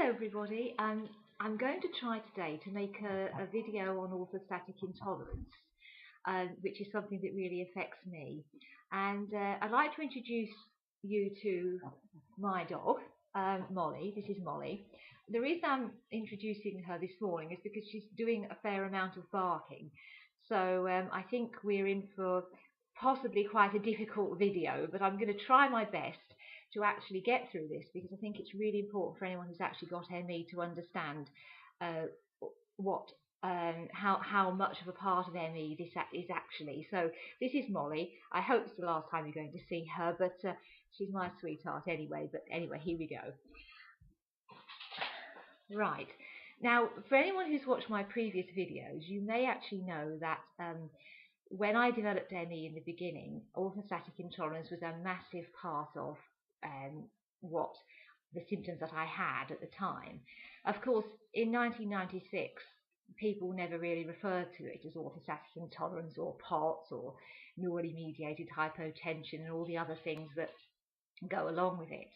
Hello everybody, I'm going to try today to make a video on orthostatic intolerance, which is something that really affects me. And I'd like to introduce you to my dog, Molly. This is Molly. The reason I'm introducing her this morning is because she's doing a fair amount of barking. So I think we're in for possibly quite a difficult video, but I'm going to try my best to actually get through this, because I think it's really important for anyone who's actually got ME to understand how much of a part of ME this is actually. So this is Molly. I hope it's the last time you're going to see her, but she's my sweetheart anyway. But anyway, here we go. Right. Now, for anyone who's watched my previous videos, you may actually know that when I developed ME in the beginning, orthostatic intolerance was a massive part of what the symptoms that I had at the time. Of course, in 1996, people never really referred to it as orthostatic intolerance or POTS or neurally mediated hypotension and all the other things that go along with it.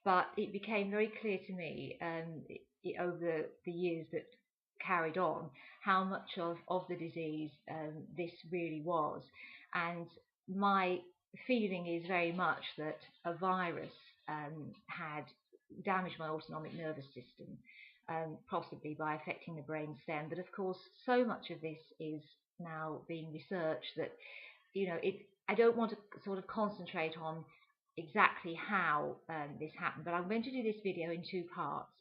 But it became very clear to me over the years that carried on how much of the disease this really was. And my feeling is very much that a virus had damaged my autonomic nervous system, possibly by affecting the brain stem. But of course, so much of this is now being researched that, I don't want to sort of concentrate on exactly how this happened, but I'm going to do this video in two parts.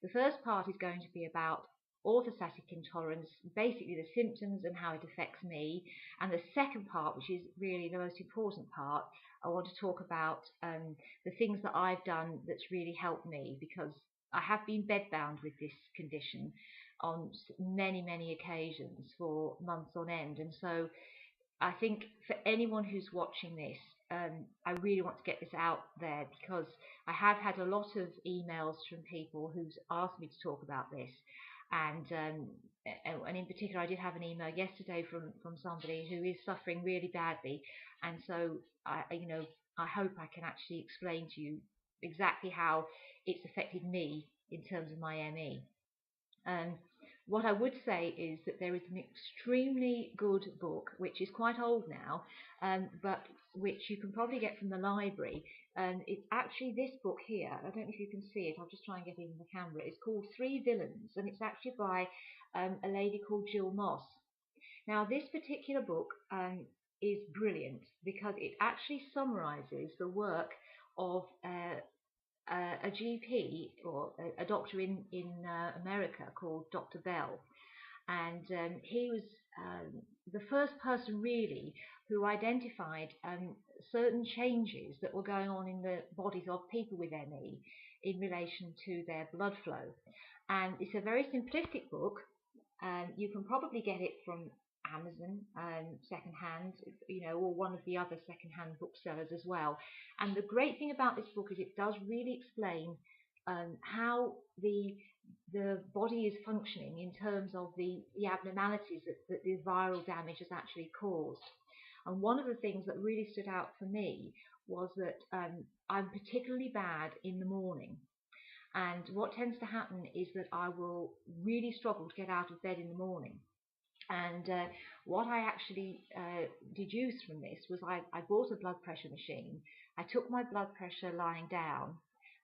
The first part is going to be about orthostatic intolerance, basically the symptoms and how it affects me. And the second part, which is really the most important part, I want to talk about the things that I've done that's really helped me, because I have been bedbound with this condition on many, many occasions for months on end. And so I think for anyone who's watching this, I really want to get this out there, because I have had a lot of emails from people who's asked me to talk about this. And in particular, I did have an email yesterday from somebody who is suffering really badly, and so I hope I can actually explain to you exactly how it's affected me in terms of my ME. What I would say is that there is an extremely good book, which is quite old now, but which you can probably get from the library. It's actually this book here. I don't know if you can see it. I'll just try and get it in the camera. It's called Three Villains, and it's actually by a lady called Jill Moss. Now, this particular book is brilliant because it actually summarizes the work of a GP or a doctor in America called Dr. Bell, and he was the first person really who identified certain changes that were going on in the bodies of people with ME in relation to their blood flow. And it's a very simplistic book. You can probably get it from Amazon secondhand, or one of the other secondhand booksellers as well. And the great thing about this book is it does really explain how the body is functioning in terms of the abnormalities that the viral damage has actually caused. And one of the things that really stood out for me was that I'm particularly bad in the morning. And what tends to happen is that I will really struggle to get out of bed in the morning. And what I actually deduced from this was I bought a blood pressure machine. I took my blood pressure lying down,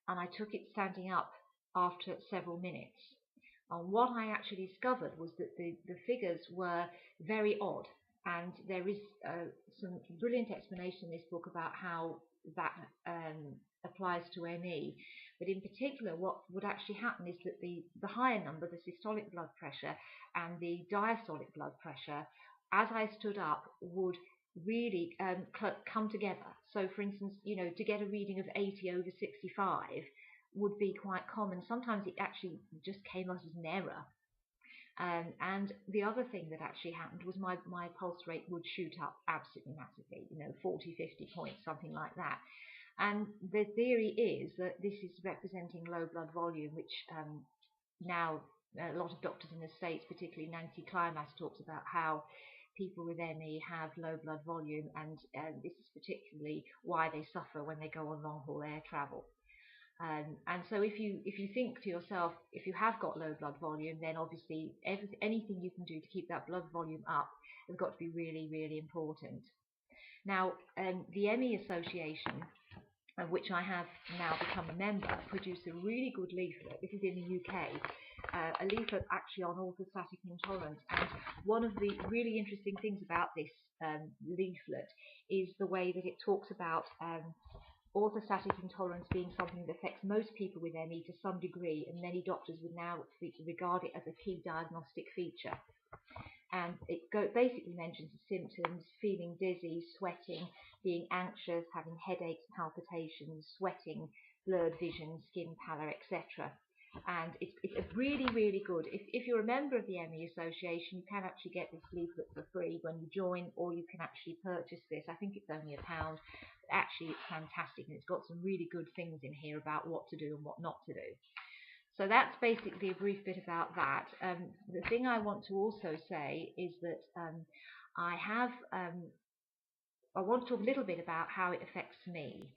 and I took it standing up after several minutes. And what I actually discovered was that the figures were very odd. And there is some brilliant explanation in this book about how that applies to ME. But in particular, what would actually happen is that the higher number, the systolic blood pressure and the diastolic blood pressure, as I stood up, would really come together. So, for instance, to get a reading of 80 over 65 would be quite common. Sometimes it actually just came out as an error. And the other thing that actually happened was my pulse rate would shoot up absolutely massively, 40, 50 points, something like that. And the theory is that this is representing low blood volume, which now a lot of doctors in the States, particularly Nancy Klimas, talks about how people with ME have low blood volume, and this is particularly why they suffer when they go on long-haul air travel. And so if you think to yourself, if you have got low blood volume, then obviously anything you can do to keep that blood volume up has got to be really, really important. Now, the ME Association, of which I have now become a member, produced a really good leaflet. This is in the UK, a leaflet actually on orthostatic intolerance. And one of the really interesting things about this leaflet is the way that it talks about orthostatic intolerance being something that affects most people with ME to some degree, and many doctors would now regard it as a key diagnostic feature. And it basically mentions the symptoms: feeling dizzy, sweating, being anxious, having headaches, palpitations, sweating, blurred vision, skin pallor, etc. And it's a really, really good. If you're a member of the ME Association, you can actually get this leaflet for free when you join, or you can actually purchase this. I think it's only £1. But actually, it's fantastic, and it's got some really good things in here about what to do and what not to do. So that's basically a brief bit about that. The thing I want to also say is that I want to talk a little bit about how it affects me.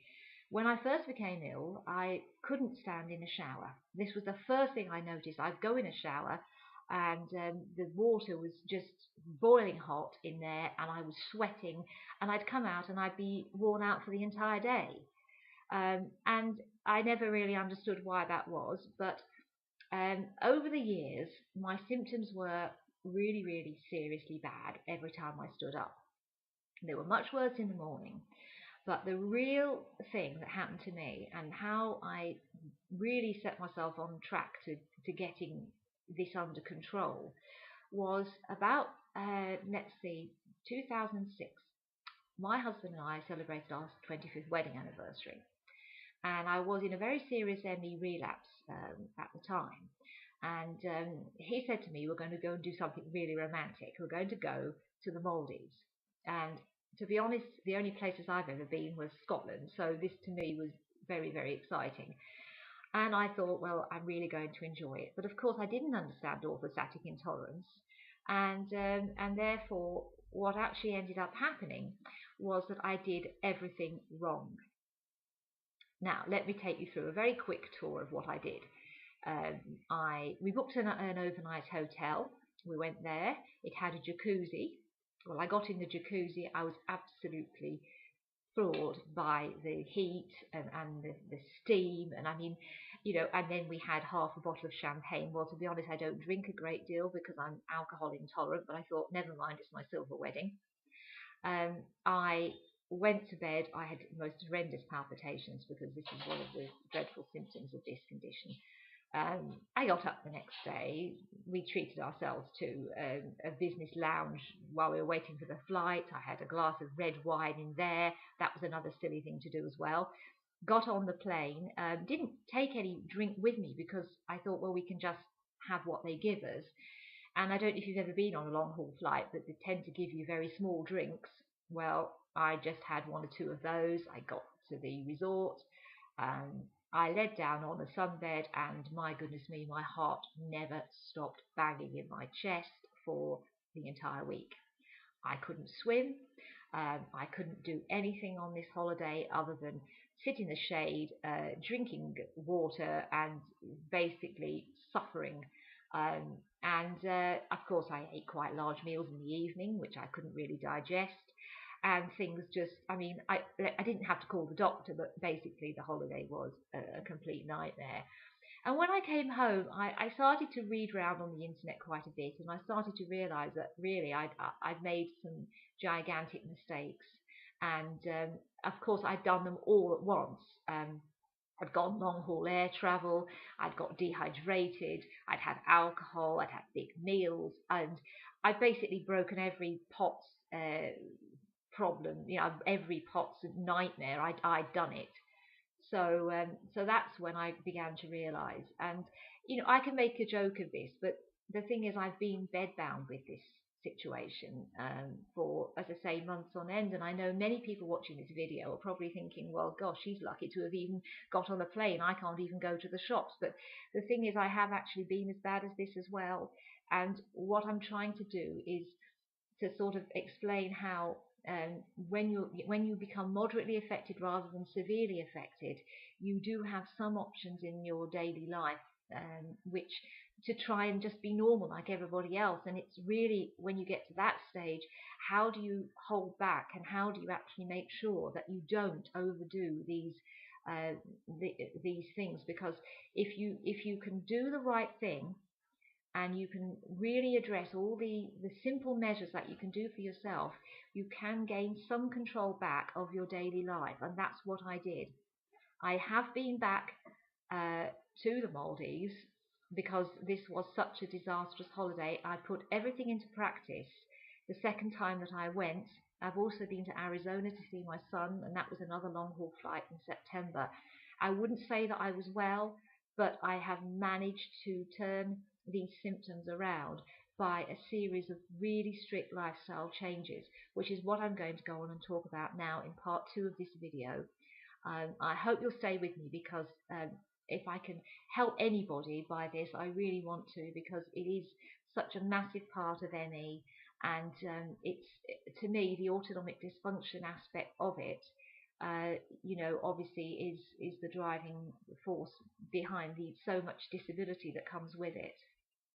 When I first became ill, I couldn't stand in a shower. This was the first thing I noticed. I'd go in a shower and the water was just boiling hot in there, and I was sweating, and I'd come out and I'd be worn out for the entire day. And I never really understood why that was, but over the years, my symptoms were really, really seriously bad every time I stood up. They were much worse in the morning, but the real thing that happened to me, and how I really set myself on track to getting this under control, was about, let's see, 2006. My husband and I celebrated our 25th wedding anniversary, and I was in a very serious ME relapse at the time. And he said to me, we're going to go and do something really romantic. We're going to go to the Maldives. And to be honest, the only places I've ever been was Scotland. So this to me was very, very exciting. And I thought, well, I'm really going to enjoy it. But of course, I didn't understand orthostatic intolerance. And therefore, what actually ended up happening was that I did everything wrong. Now, let me take you through a very quick tour of what I did. We booked an overnight hotel. We went there. It had a jacuzzi. Well, I got in the jacuzzi. I was absolutely floored by the heat and the steam. And I mean, and then we had half a bottle of champagne. Well, to be honest, I don't drink a great deal because I'm alcohol intolerant, but I thought, never mind, it's my silver wedding. I went to bed. I had the most horrendous palpitations because this is one of the dreadful symptoms of this condition. I got up the next day. We treated ourselves to a business lounge while we were waiting for the flight. I had a glass of red wine in there. That was another silly thing to do as well. Got on the plane. Didn't take any drink with me because I thought, well, we can just have what they give us. And I don't know if you've ever been on a long haul flight, but they tend to give you very small drinks. Well, I just had one or two of those. I got to the resort. I lay down on a sunbed, and my goodness me, my heart never stopped banging in my chest for the entire week. I couldn't swim. I couldn't do anything on this holiday other than sit in the shade, drinking water, and basically suffering. Of course, I ate quite large meals in the evening, which I couldn't really digest. And things just, I mean, I didn't have to call the doctor, but basically the holiday was a complete nightmare. And when I came home, I started to read around on the internet quite a bit, and I started to realise that really I'd made some gigantic mistakes. And of course, I'd done them all at once. I'd gone long haul air travel, I'd got dehydrated, I'd had alcohol, I'd had big meals, and I'd basically broken every pot's problem, every pot's nightmare. I'd done it. So that's when I began to realise. And I can make a joke of this, but the thing is, I've been bedbound with this situation for, as I say, months on end. And I know many people watching this video are probably thinking, well, gosh, she's lucky to have even got on a plane. I can't even go to the shops. But the thing is, I have actually been as bad as this as well. And what I'm trying to do is to sort of explain how when you become moderately affected rather than severely affected, you do have some options in your daily life, which to try and just be normal like everybody else. And it's really, when you get to that stage, how do you hold back, and how do you actually make sure that you don't overdo uh, these things? Because if you can do the right thing, and you can really address all the simple measures that you can do for yourself, you can gain some control back of your daily life. And that's what I did. I have been back to the Maldives because this was such a disastrous holiday. I put everything into practice the second time that I went. I've also been to Arizona to see my son, and that was another long haul flight in September. I wouldn't say that I was well, but I have managed to turn these symptoms around by a series of really strict lifestyle changes, which is what I'm going to go on and talk about now in part 2 of this video. I hope you'll stay with me, because if I can help anybody by this, I really want to, because it is such a massive part of ME, and it's, to me, the autonomic dysfunction aspect of it, obviously is the driving force behind so much disability that comes with it.